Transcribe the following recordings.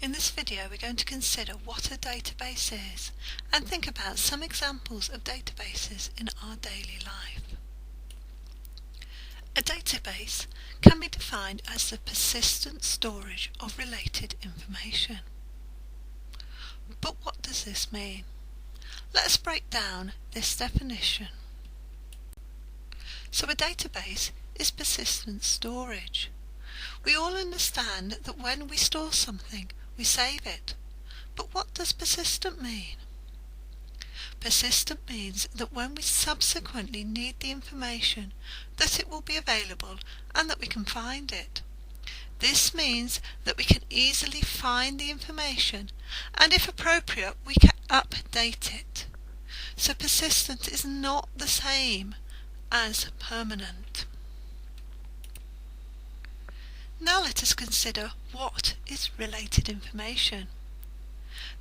In this video we're going to consider what a database is and think about some examples of databases in our daily life. A database can be defined as the persistent storage of related information. But what does this mean? Let's break down this definition. So a database is persistent storage. We all understand that when we store something, we save it. But what does persistent mean? Persistent means that when we subsequently need the information, that it will be available and that we can find it. This means that we can easily find the information and, if appropriate, we can update it. So persistent is not the same as permanent. Now let us consider what is related information.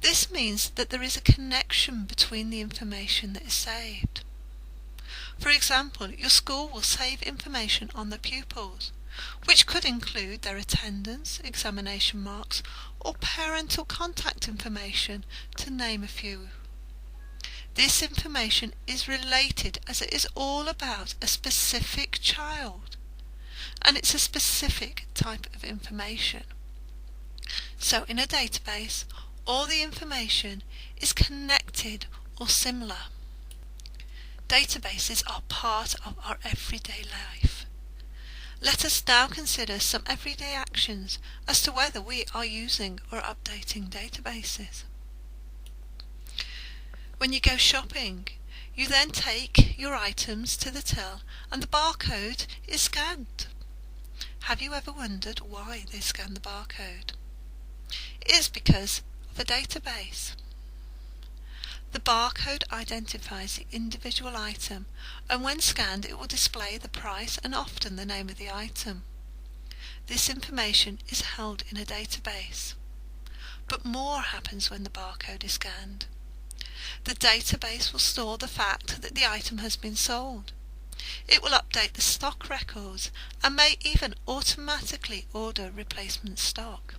This means that there is a connection between the information that is saved. For example, your school will save information on the pupils, which could include their attendance, examination marks, or parental contact information, to name a few. This information is related as it is all about a specific child, and it's a specific type of information. So in a database, all the information is connected or similar. Databases are part of our everyday life. Let us now consider some everyday actions as to whether we are using or updating databases. When you go shopping, you then take your items to the till and the barcode is scanned. Have you ever wondered why they scan the barcode? It is because of a database. The barcode identifies the individual item, and when scanned it will display the price and often the name of the item. This information is held in a database. But more happens when the barcode is scanned. The database will store the fact that the item has been sold. It will update the stock records and may even automatically order replacement stock.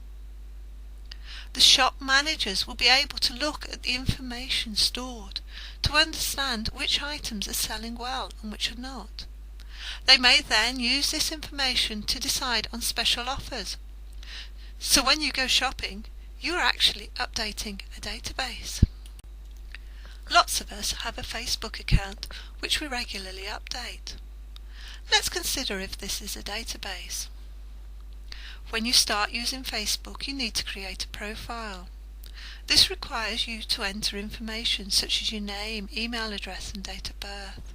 The shop managers will be able to look at the information stored to understand which items are selling well and which are not. They may then use this information to decide on special offers. So when you go shopping, you are actually updating a database. Lots of us have a Facebook account which we regularly update. Let's consider if this is a database. When you start using Facebook, you need to create a profile. This requires you to enter information such as your name, email address and date of birth.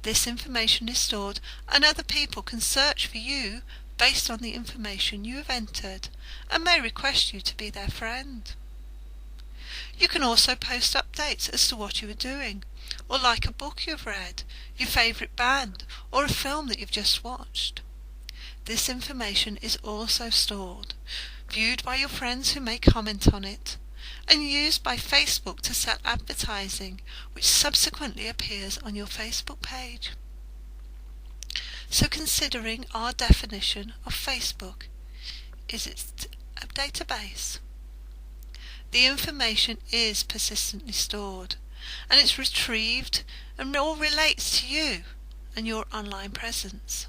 This information is stored and other people can search for you based on the information you have entered and may request you to be their friend. You can also post updates as to what you are doing, or like a book you've read, your favourite band, or a film that you've just watched. This information is also stored, viewed by your friends who may comment on it, and used by Facebook to sell advertising, which subsequently appears on your Facebook page. So considering our definition of Facebook, is it a database? The information is persistently stored, and it's retrieved and all relates to you and your online presence.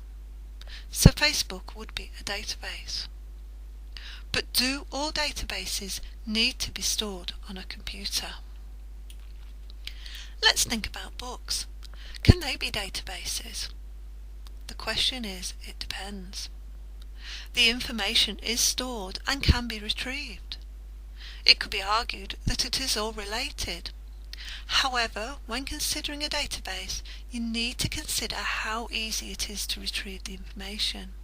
So Facebook would be a database. But do all databases need to be stored on a computer? Let's think about books. Can they be databases? The question is, it depends. The information is stored and can be retrieved. It could be argued that it is all related. However, when considering a database, you need to consider how easy it is to retrieve the information.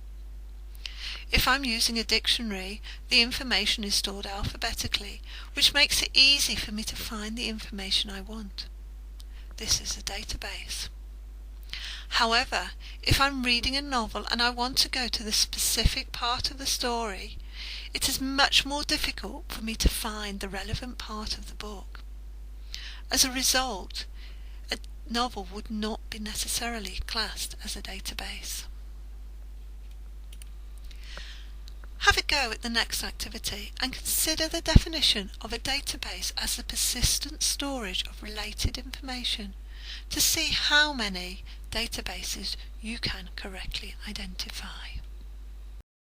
If I'm using a dictionary, the information is stored alphabetically, which makes it easy for me to find the information I want. This is a database. However, if I'm reading a novel and I want to go to the specific part of the story, it is much more difficult for me to find the relevant part of the book. As a result, a novel would not be necessarily classed as a database. Have a go at the next activity and consider the definition of a database as the persistent storage of related information to see how many databases you can correctly identify.